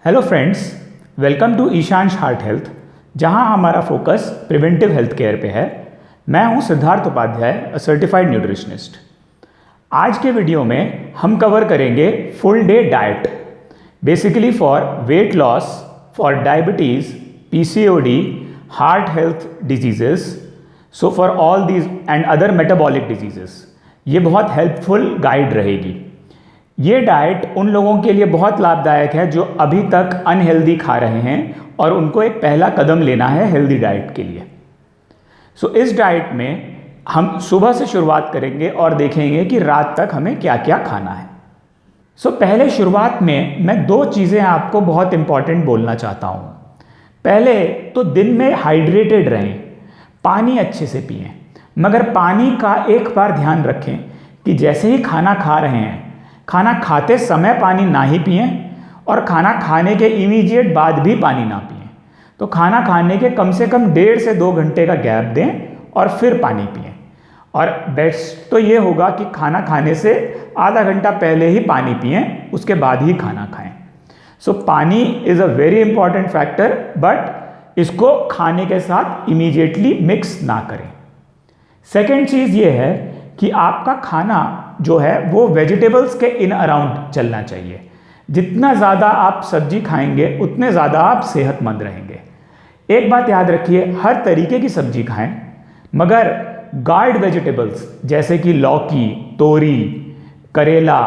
Hello friends, welcome to Ishansh heart health, जहां हमारा focus preventive health care पे है। मैं हूं Siddharth Upadhyay, a certified nutritionist. आज के वीडियो में हम कवर करेंगे full day diet, basically for weight loss, for diabetes, PCOD, heart health diseases, so for all these and other metabolic diseases. ये बहुत हेल्पफुल गाइड रहेगी। ये डाइट उन लोगों के लिए बहुत लाभदायक है जो अभी तक अनहेल्दी खा रहे हैं और उनको एक पहला कदम लेना है हेल्दी डाइट के लिए। सो इस डाइट में हम सुबह से शुरुआत करेंगे और देखेंगे कि रात तक हमें क्या क्या खाना है। सो पहले शुरुआत में मैं दो चीज़ें आपको बहुत इंपॉर्टेंट बोलना चाहता हूँ। पहले तो दिन में हाइड्रेटेड रहें, पानी अच्छे से पिएं, मगर पानी का एक बार ध्यान रखें कि जैसे ही खाना खा रहे हैं, खाना खाते समय पानी ना ही पिएं और खाना खाने के इमीडिएट बाद भी पानी ना पिएं। तो खाना खाने के कम से कम 1.5 से 2 घंटे का गैप दें और फिर पानी पिएं। और बेस्ट तो ये होगा कि खाना खाने से आधा घंटा पहले ही पानी पिएं, उसके बाद ही खाना खाएं। सो पानी is a very important factor, but इसको खाने के साथ इमीडिएटली मिक्स ना करें। सेकेंड चीज़ ये है कि आपका खाना जो है वो वेजिटेबल्स के इन अराउंड चलना चाहिए। जितना ज़्यादा आप सब्जी खाएंगे उतने ज़्यादा आप सेहतमंद रहेंगे। एक बात याद रखिए, हर तरीके की सब्जी खाएं, मगर गार्ड वेजिटेबल्स जैसे कि लौकी, तोरी, करेला,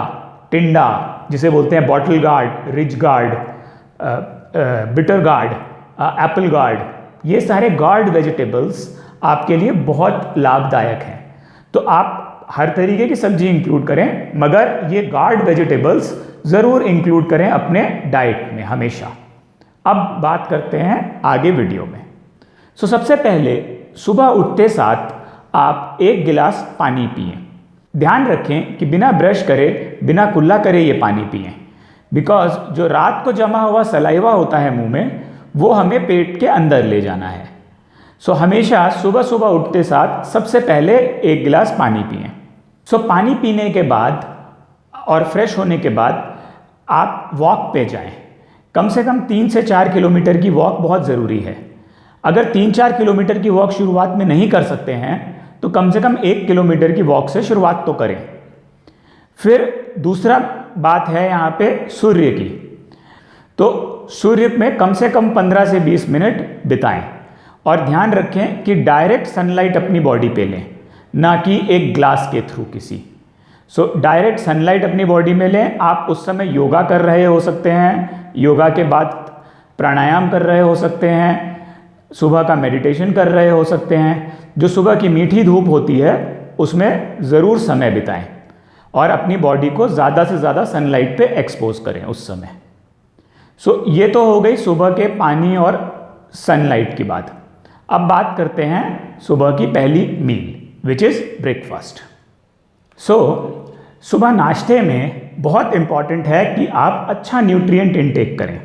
टिंडा जिसे बोलते हैं bottle gourd, ridge guard, bitter gourd, Apple guard, ये सारे गार्ड वेजिटेबल्स आपके लिए बहुत लाभदायक हैं। तो आप हर तरीके की सब्जी इंक्लूड करें, मगर ये गार्ड वेजिटेबल्स ज़रूर इंक्लूड करें अपने डाइट में हमेशा। अब बात करते हैं आगे वीडियो में। सो सबसे पहले सुबह उठते साथ आप 1 गिलास पानी पिएं। ध्यान रखें कि बिना ब्रश करे, बिना कुल्ला करे ये पानी पिएं, बिकॉज जो रात को जमा हुआ सलाइवा होता है मुंह में, वो हमें पेट के अंदर ले जाना है। सो हमेशा सुबह सुबह उठते साथ सबसे पहले 1 गिलास पानी पिएं। सो पानी पीने के बाद और फ्रेश होने के बाद आप वॉक पे जाएं। कम से कम 3 से 4 किलोमीटर की वॉक बहुत ज़रूरी है। अगर 3-4 किलोमीटर की वॉक शुरुआत में नहीं कर सकते हैं तो कम से कम 1 किलोमीटर की वॉक से शुरुआत तो करें। फिर दूसरा बात है यहाँ पे सूर्य की। तो सूर्य में कम से कम 15 से 20 मिनट बिताएं और ध्यान रखें कि डायरेक्ट सनलाइट अपनी बॉडी पे लें, ना कि एक ग्लास के थ्रू किसी। सो डायरेक्ट सनलाइट अपनी बॉडी में लें। आप उस समय योगा कर रहे हो सकते हैं, योगा के बाद प्राणायाम कर रहे हो सकते हैं, सुबह का मेडिटेशन कर रहे हो सकते हैं। जो सुबह की मीठी धूप होती है उसमें ज़रूर समय बिताएं और अपनी बॉडी को ज़्यादा से ज़्यादा सनलाइट पे एक्सपोज करें उस समय। सो ये तो हो गई सुबह के पानी और सनलाइट की बात। अब बात करते हैं सुबह की पहली मील, विच इज़ ब्रेकफास्ट। सो सुबह नाश्ते में बहुत इम्पॉर्टेंट है कि आप अच्छा न्यूट्रिएंट इनटेक करें।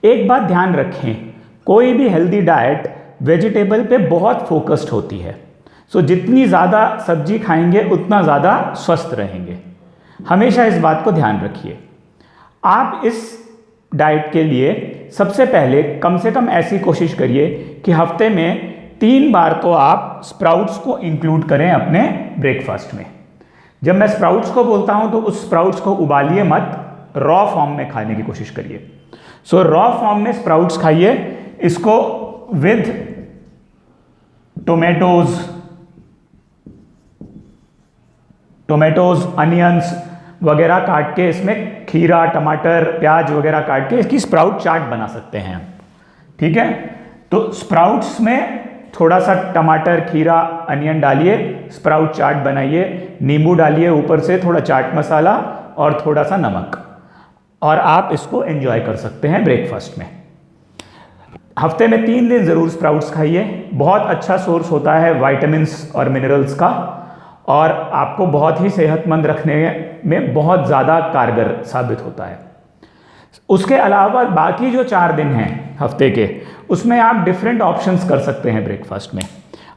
एक बात ध्यान रखें, कोई भी हेल्दी डाइट वेजिटेबल पे बहुत फोकस्ड होती है। सो जितनी ज़्यादा सब्जी खाएंगे उतना ज़्यादा स्वस्थ रहेंगे। हमेशा इस बात को ध्यान रखिए। आप इस डाइट के लिए सबसे पहले कम से कम ऐसी कोशिश करिए कि हफ्ते में 3 बार तो आप स्प्राउट्स को इंक्लूड करें अपने ब्रेकफास्ट में। जब मैं स्प्राउट्स को बोलता हूं तो उस स्प्राउट्स को उबालिए मत, रॉ फॉर्म में खाने की कोशिश करिए। सो रॉ फॉर्म में स्प्राउट्स खाइए। इसको विद टोमेटोज, अनियंस वगैरह काट के, इसमें खीरा, टमाटर, प्याज वगैरह काट के इसकी स्प्राउट चाट बना सकते हैं। ठीक है, तो स्प्राउट्स में थोड़ा सा टमाटर, खीरा, अनियन डालिए, स्प्राउट चाट बनाइए, नींबू डालिए ऊपर से, थोड़ा चाट मसाला और थोड़ा सा नमक, और आप इसको एंजॉय कर सकते हैं ब्रेकफास्ट में। हफ्ते में 3 दिन ज़रूर स्प्राउट्स खाइए। बहुत अच्छा सोर्स होता है विटामिन्स और मिनरल्स का, और आपको बहुत ही सेहतमंद रखने में बहुत ज़्यादा कारगर साबित होता है। उसके अलावा बाकी जो 4 दिन हैं हफ्ते के, उसमें आप डिफरेंट ऑप्शंस कर सकते हैं ब्रेकफास्ट में।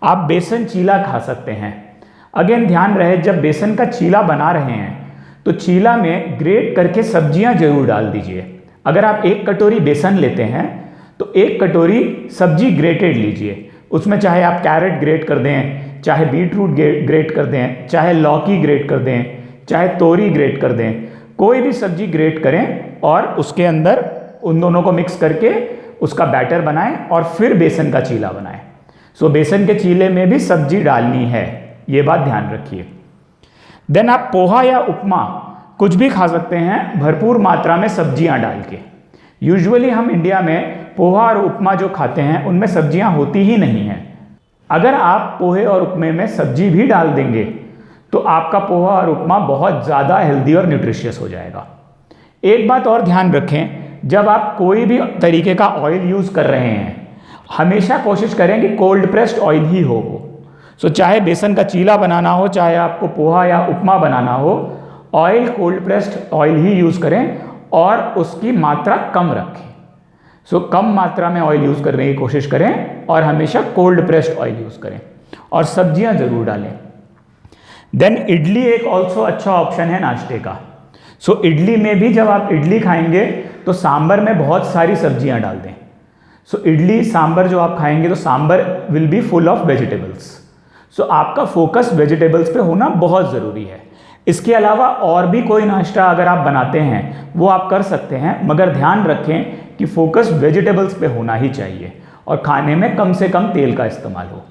आप बेसन चीला खा सकते हैं। अगेन ध्यान रहे, जब बेसन का चीला बना रहे हैं तो चीला में ग्रेट करके सब्जियां जरूर डाल दीजिए। अगर आप 1 कटोरी बेसन लेते हैं तो 1 कटोरी सब्जी ग्रेटेड लीजिए। उसमें चाहे आप कैरेट ग्रेट कर दें, चाहे बीटरूट ग्रेट कर दें, चाहे लौकी ग्रेट कर दें, चाहे तोरी ग्रेट कर दें, कोई भी सब्जी ग्रेट करें और उसके अंदर उन दोनों को मिक्स करके उसका बैटर बनाएं और फिर बेसन का चीला बनाएं। सो बेसन के चीले में भी सब्जी डालनी है, ये बात ध्यान रखिए। देन आप पोहा या उपमा कुछ भी खा सकते हैं भरपूर मात्रा में सब्जियां डाल के। यूजुअली हम इंडिया में पोहा और उपमा जो खाते हैं उनमें सब्जियां होती ही नहीं हैं। अगर आप पोहे और उपमे में सब्जी भी डाल देंगे तो आपका पोहा और उपमा बहुत ज़्यादा हेल्दी और न्यूट्रिशियस हो जाएगा। एक बात और ध्यान रखें, जब आप कोई भी तरीके का ऑयल यूज़ कर रहे हैं हमेशा कोशिश करें कि कोल्ड प्रेस्ड ऑयल ही हो वो। सो चाहे बेसन का चीला बनाना हो, चाहे आपको पोहा या उपमा बनाना हो, ऑयल कोल्ड प्रेस्ड ऑयल ही यूज़ करें और उसकी मात्रा कम रखें। सो कम मात्रा में ऑयल यूज़ करने की कोशिश करें और हमेशा कोल्ड प्रेस्ड ऑयल यूज़ करें और सब्जियां ज़रूर डालें। देन इडली एक ऑल्सो अच्छा ऑप्शन है नाश्ते का। सो इडली में भी जब आप इडली खाएंगे तो सांभर में बहुत सारी सब्जियां डाल दें। सो इडली सांभर जो आप खाएंगे तो sambar will be full of vegetables. So आपका फोकस वेजिटेबल्स पे होना बहुत ज़रूरी है। इसके अलावा और भी कोई नाश्ता अगर आप बनाते हैं वो आप कर सकते हैं, मगर ध्यान रखें कि फोकस वेजिटेबल्स पे होना ही चाहिए और खाने में कम से कम तेल का इस्तेमाल हो।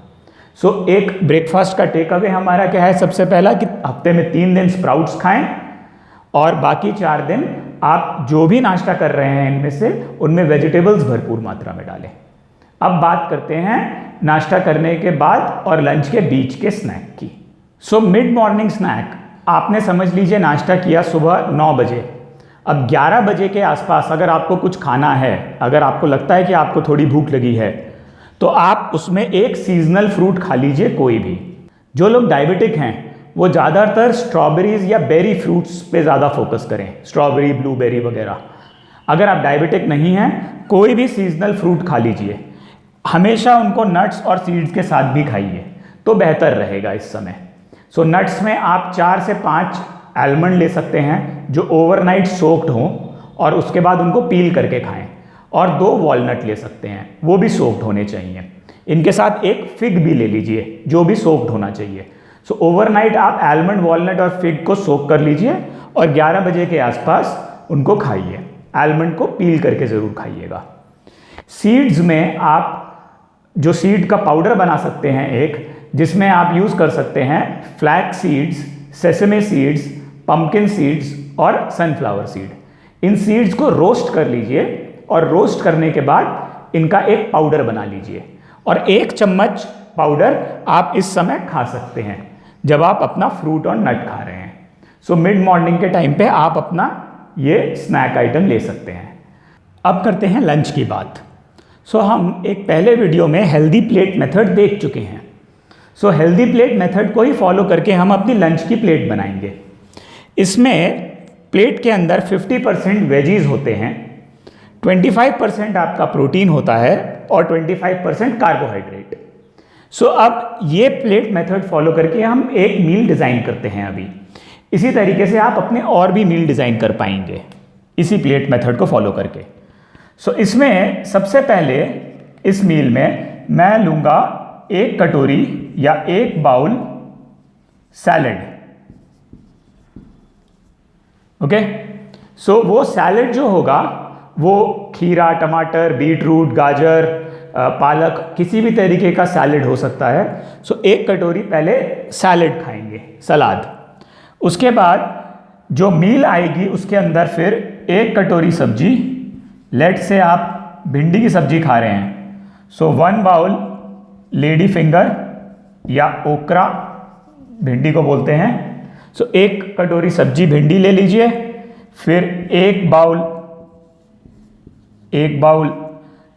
सो एक ब्रेकफास्ट का टेक अवे हमारा क्या है, सबसे पहला कि हफ्ते में 3 दिन स्प्राउट्स खाएं और बाकी 4 दिन आप जो भी नाश्ता कर रहे हैं इनमें से उनमें वेजिटेबल्स भरपूर मात्रा में डालें। अब बात करते हैं नाश्ता करने के बाद और लंच के बीच के स्नैक की। सो मिड मॉर्निंग स्नैक आपने समझ लीजिए नाश्ता किया सुबह 9 बजे। अब 11 बजे के आसपास अगर आपको कुछ खाना है, अगर आपको लगता है कि आपको थोड़ी भूख लगी है, तो आप उसमें एक सीजनल फ्रूट खा लीजिए कोई भी। जो लोग डायबिटिक हैं वो ज़्यादातर स्ट्रॉबेरीज या बेरी फ्रूट्स पे ज़्यादा फोकस करें, स्ट्रॉबेरी, ब्लूबेरी वगैरह। अगर आप डायबिटिक नहीं हैं कोई भी सीजनल फ्रूट खा लीजिए। हमेशा उनको नट्स और सीड्स के साथ भी खाइए तो बेहतर रहेगा इस समय। सो नट्स में आप 4 से 5 आलमंड ले सकते हैं जो ओवरनाइट सोक्ड हों और उसके बाद उनको पील करके खाएं, और 2 वॉलनट ले सकते हैं, वो भी सोक्ड होने चाहिए। इनके साथ एक फिग भी ले लीजिए जो भी सोक्ड होना चाहिए। सो ओवरनाइट आप आलमंड, वॉलनट और फिग को सोक कर लीजिए और 11 बजे के आसपास उनको खाइए। आलमंड को पील करके ज़रूर खाइएगा। सीड्स में आप जो सीड का पाउडर बना सकते हैं एक, जिसमें आप यूज़ कर सकते हैं flax seeds, sesame seeds, pumpkin seeds और सनफ्लावर सीड। इन सीड्स को रोस्ट कर लीजिए और रोस्ट करने के बाद इनका एक पाउडर बना लीजिए और 1 चम्मच पाउडर आप इस समय खा सकते हैं जब आप अपना फ्रूट और नट खा रहे हैं। सो मिड मॉर्निंग के टाइम पे आप अपना ये स्नैक आइटम ले सकते हैं। अब करते हैं लंच की बात। सो हम एक पहले वीडियो में हेल्दी प्लेट मेथड देख चुके हैं। सो हेल्दी प्लेट मेथड को ही फॉलो करके हम अपनी लंच की प्लेट बनाएंगे। इसमें प्लेट के अंदर 50% वेजीज होते हैं, 25% आपका प्रोटीन होता है और 25% कार्बोहाइड्रेट। सो अब ये प्लेट मेथड फॉलो करके हम एक मील डिज़ाइन करते हैं अभी। इसी तरीके से आप अपने और भी मील डिज़ाइन कर पाएंगे इसी प्लेट मेथड को फॉलो करके। सो इसमें सबसे पहले इस मील में मैं लूँगा 1 कटोरी या 1 बाउल सैलेड। ओके, सो वो सैलेड जो होगा वो खीरा, टमाटर, बीटरूट, गाजर, पालक, किसी भी तरीके का सैलेड हो सकता है। सो 1 कटोरी पहले सैलेड खाएंगे, सलाद। उसके बाद जो मील आएगी उसके अंदर फिर 1 कटोरी सब्जी। लेट से आप भिंडी की सब्जी खा रहे हैं, सो 1 बाउल लेडी फिंगर या ओकरा भिंडी को बोलते हैं। सो 1 कटोरी सब्जी भिंडी ले लीजिए। फिर 1 बाउल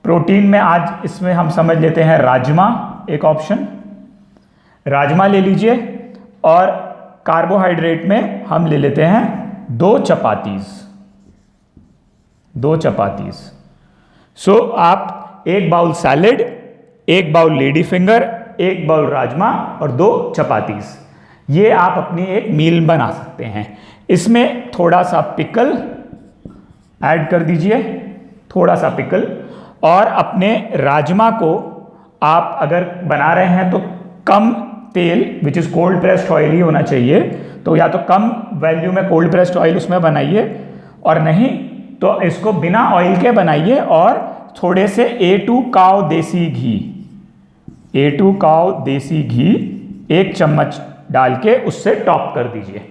प्रोटीन में आज इसमें हम समझ लेते हैं राजमा, एक ऑप्शन राजमा ले लीजिए। और कार्बोहाइड्रेट में हम ले लेते हैं 2 चपातीज। सो आप 1 bowl salad, 1 bowl lady finger, 1 bowl rajma और 2 चपातीज, ये आप अपनी एक मील बना सकते हैं। इसमें थोड़ा सा पिकल ऐड कर दीजिए, थोड़ा सा पिकल। और अपने राजमा को आप अगर बना रहे हैं तो कम तेल which is cold pressed oil ही होना चाहिए, तो या तो कम वैल्यू में कोल्ड प्रेस्ड ऑयल उसमें बनाइए, और नहीं तो इसको बिना ऑयल के बनाइए और थोड़े से A2 काव देसी घी, A2 काव देसी घी 1 चम्मच डाल के उससे टॉप कर दीजिए।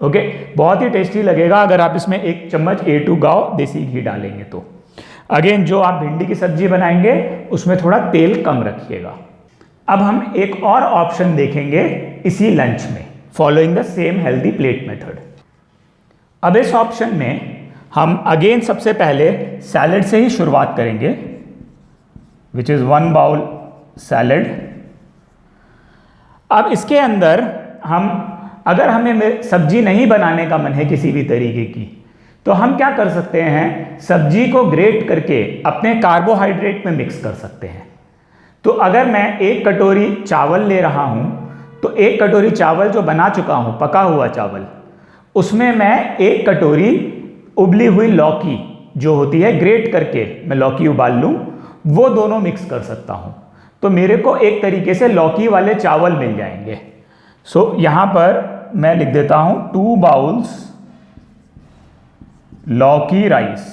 ओके, बहुत ही टेस्टी लगेगा अगर आप इसमें 1 चम्मच A2 काव देसी घी डालेंगे तो। अगेन जो आप भिंडी की सब्जी बनाएंगे उसमें थोड़ा तेल कम रखिएगा। अब हम एक और ऑप्शन देखेंगे इसी लंच में, following the same healthy plate method. अब इस ऑप्शन में हम अगेन सबसे पहले सैलेड से ही शुरुआत करेंगे, विच इज़ 1 बाउल सैलेड। अब इसके अंदर हम, अगर हमें सब्जी नहीं बनाने का मन है किसी भी तरीके की, तो हम क्या कर सकते हैं, सब्जी को ग्रेट करके अपने कार्बोहाइड्रेट में मिक्स कर सकते हैं। तो अगर मैं 1 कटोरी चावल ले रहा हूं, तो 1 कटोरी चावल जो बना चुका हूं, पका हुआ चावल, उसमें मैं 1 कटोरी उबली हुई लौकी जो होती है, ग्रेट करके मैं लौकी उबाल लूं, वो दोनों मिक्स कर सकता हूं। तो मेरे को एक तरीके से लौकी वाले चावल मिल जाएंगे। सो यहां पर मैं लिख देता हूं 2 बाउल्स लौकी राइस।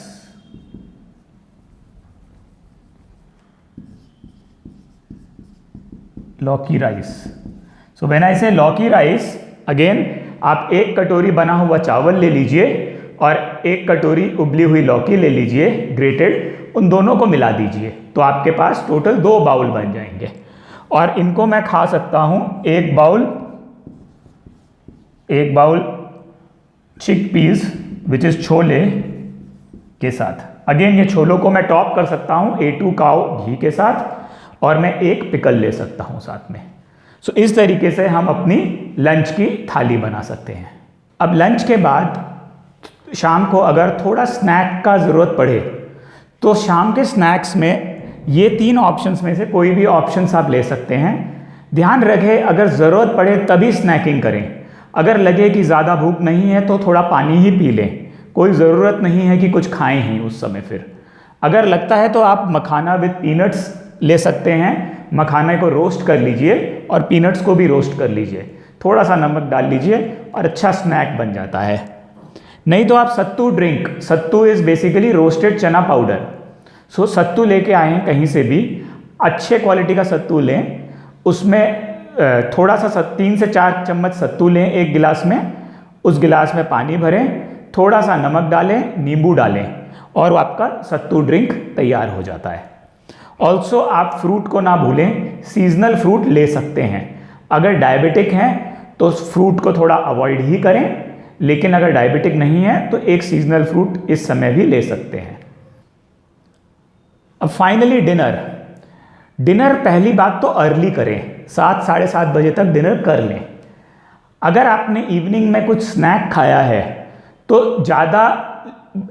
लौकी राइस। सो व्हेन आई से लौकी राइस, अगेन आप 1 कटोरी बना हुआ चावल ले लीजिए और 1 कटोरी उबली हुई लौकी ले लीजिए ग्रेटेड, उन दोनों को मिला दीजिए, तो आपके पास टोटल 2 बाउल बन जाएंगे। और इनको मैं खा सकता हूं 1 bowl chickpeas which is chole के साथ। अगेन ये छोलों को मैं टॉप कर सकता हूं A2 काव घी के साथ, और मैं 1 पिकल ले सकता हूं साथ में। सो इस तरीके से हम अपनी लंच की थाली बना सकते हैं। अब लंच के बाद शाम को अगर थोड़ा स्नैक का ज़रूरत पड़े, तो शाम के स्नैक्स में ये 3 ऑप्शंस में से कोई भी ऑप्शंस आप ले सकते हैं। ध्यान रखें, अगर ज़रूरत पड़े तभी स्नैकिंग करें। अगर लगे कि ज़्यादा भूख नहीं है तो थोड़ा पानी ही पी लें, कोई ज़रूरत नहीं है कि कुछ खाएं ही उस समय। फिर अगर लगता है तो आप मखाना विद पीनट्स ले सकते हैं, मखाने को रोस्ट कर लीजिए और पीनट्स को भी रोस्ट कर लीजिए, थोड़ा सा नमक डाल लीजिए और अच्छा स्नैक बन जाता है। नहीं तो आप sattu drink, sattu is basically roasted chana powder. So sattu लेके आए हैं कहीं से भी, अच्छे क्वालिटी का सत्तू लें, उसमें थोड़ा सा 3 से 4 चम्मच सत्तू लें 1 गिलास में, उस गिलास में पानी भरें, थोड़ा सा नमक डालें, नींबू डालें, और आपका सत्तू ड्रिंक तैयार हो जाता है। ऑल्सो आप फ्रूट को ना भूलें, सीजनल फ्रूट ले सकते हैं। अगर डायबिटिक हैं तो फ्रूट को थोड़ा अवॉइड ही करें, लेकिन अगर डायबिटिक नहीं है तो एक सीजनल फ्रूट इस समय भी ले सकते हैं। अब फाइनली डिनर पहली बात तो अर्ली करें, 7 साढ़े 7 बजे तक डिनर कर लें। अगर आपने इवनिंग में कुछ स्नैक खाया है तो ज़्यादा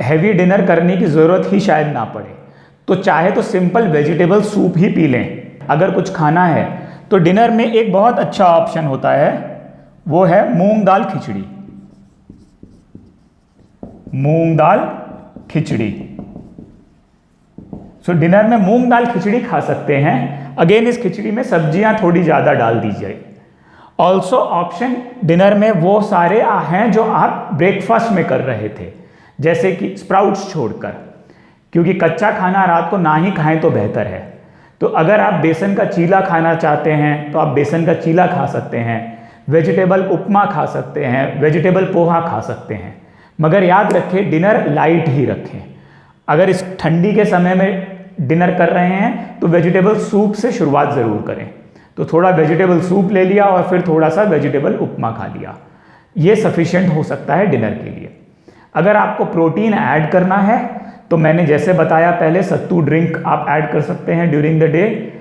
हैवी डिनर करने की ज़रूरत ही शायद ना पड़े, तो चाहे तो सिंपल वेजिटेबल सूप ही पी लें। अगर कुछ खाना है तो डिनर में एक बहुत अच्छा ऑप्शन होता है, वो है मूंग दाल खिचड़ी। मूंग दाल खिचड़ी। सो डिनर में मूंग दाल खिचड़ी खा सकते हैं। अगेन इस खिचड़ी में सब्जियां थोड़ी ज़्यादा डाल दीजिए। ऑल्सो ऑप्शन डिनर में वो सारे हैं जो आप ब्रेकफास्ट में कर रहे थे, जैसे कि स्प्राउट्स छोड़कर, क्योंकि कच्चा खाना रात को ना ही खाएं तो बेहतर है। तो अगर आप बेसन का चीला खाना चाहते हैं तो आप बेसन का चीला खा सकते हैं, वेजिटेबल उपमा खा सकते हैं, वेजिटेबल पोहा खा सकते हैं, मगर याद रखें डिनर लाइट ही रखें। अगर इस ठंडी के समय में डिनर कर रहे हैं तो वेजिटेबल सूप से शुरुआत ज़रूर करें। तो थोड़ा वेजिटेबल सूप ले लिया और फिर थोड़ा सा वेजिटेबल उपमा खा लिया, ये सफिशिएंट हो सकता है डिनर के लिए। अगर आपको प्रोटीन ऐड करना है तो मैंने जैसे बताया पहले, सत्तू ड्रिंक आप ऐड कर सकते हैं ड्यूरिंग द डे,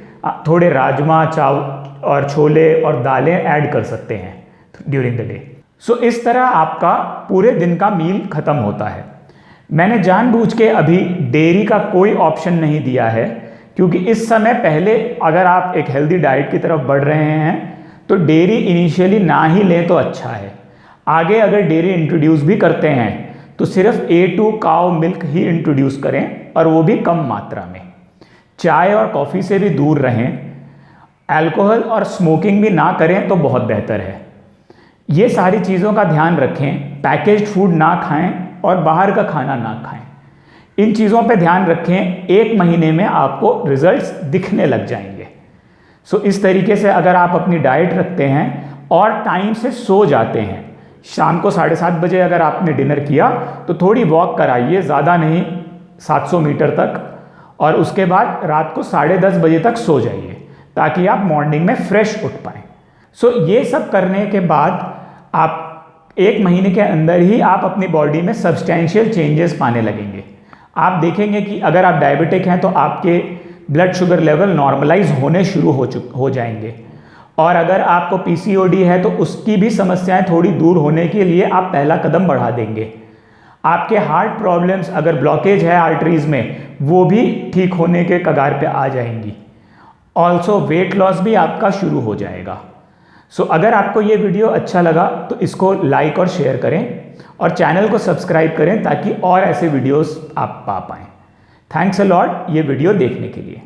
थोड़े राजमा चावल और छोले और दालें ऐड कर सकते हैं ड्यूरिंग द डे। सो इस तरह आपका पूरे दिन का मील खत्म होता है। मैंने जानबूझ के अभी डेयरी का कोई ऑप्शन नहीं दिया है, क्योंकि इस समय पहले अगर आप एक हेल्दी डाइट की तरफ बढ़ रहे हैं तो डेयरी इनिशियली ना ही लें तो अच्छा है। आगे अगर डेयरी इंट्रोड्यूस भी करते हैं तो सिर्फ A2 काउ मिल्क ही इंट्रोड्यूस करें, और वो भी कम मात्रा में। चाय और कॉफ़ी से भी दूर रहें। अल्कोहल और स्मोकिंग भी ना करें तो बहुत बेहतर है। ये सारी चीज़ों का ध्यान रखें। पैकेज्ड फूड ना खाएं और बाहर का खाना ना खाएं। इन चीज़ों पे ध्यान रखें। 1 महीने में आपको रिजल्ट्स दिखने लग जाएंगे। सो इस तरीके से अगर आप अपनी डाइट रखते हैं और टाइम से सो जाते हैं, शाम को 7:30 बजे अगर आपने डिनर किया तो थोड़ी वॉक कराइए, ज़्यादा नहीं, 700 मीटर तक, और उसके बाद रात को 10:30 बजे तक सो जाइए ताकि आप मॉर्निंग में फ्रेश उठ पाएँ। सो ये सब करने के बाद आप 1 महीने के अंदर ही आप अपनी बॉडी में सब्सटेंशियल चेंजेस पाने लगेंगे। आप देखेंगे कि अगर आप डायबिटिक हैं तो आपके ब्लड शुगर लेवल नॉर्मलाइज होने शुरू हो जाएंगे, और अगर आपको PCOD है तो उसकी भी समस्याएं थोड़ी दूर होने के लिए आप पहला कदम बढ़ा देंगे। आपके हार्ट प्रॉब्लम्स, अगर ब्लॉकेज है आर्टरीज में, वो भी ठीक होने के कगार पे आ जाएंगी। ऑल्सो वेट लॉस भी आपका शुरू हो जाएगा। सो अगर आपको ये वीडियो अच्छा लगा तो इसको लाइक और शेयर करें, और चैनल को सब्सक्राइब करें ताकि और ऐसे वीडियोस आप पा पाएँ। थैंक्स अ लॉट ये वीडियो देखने के लिए।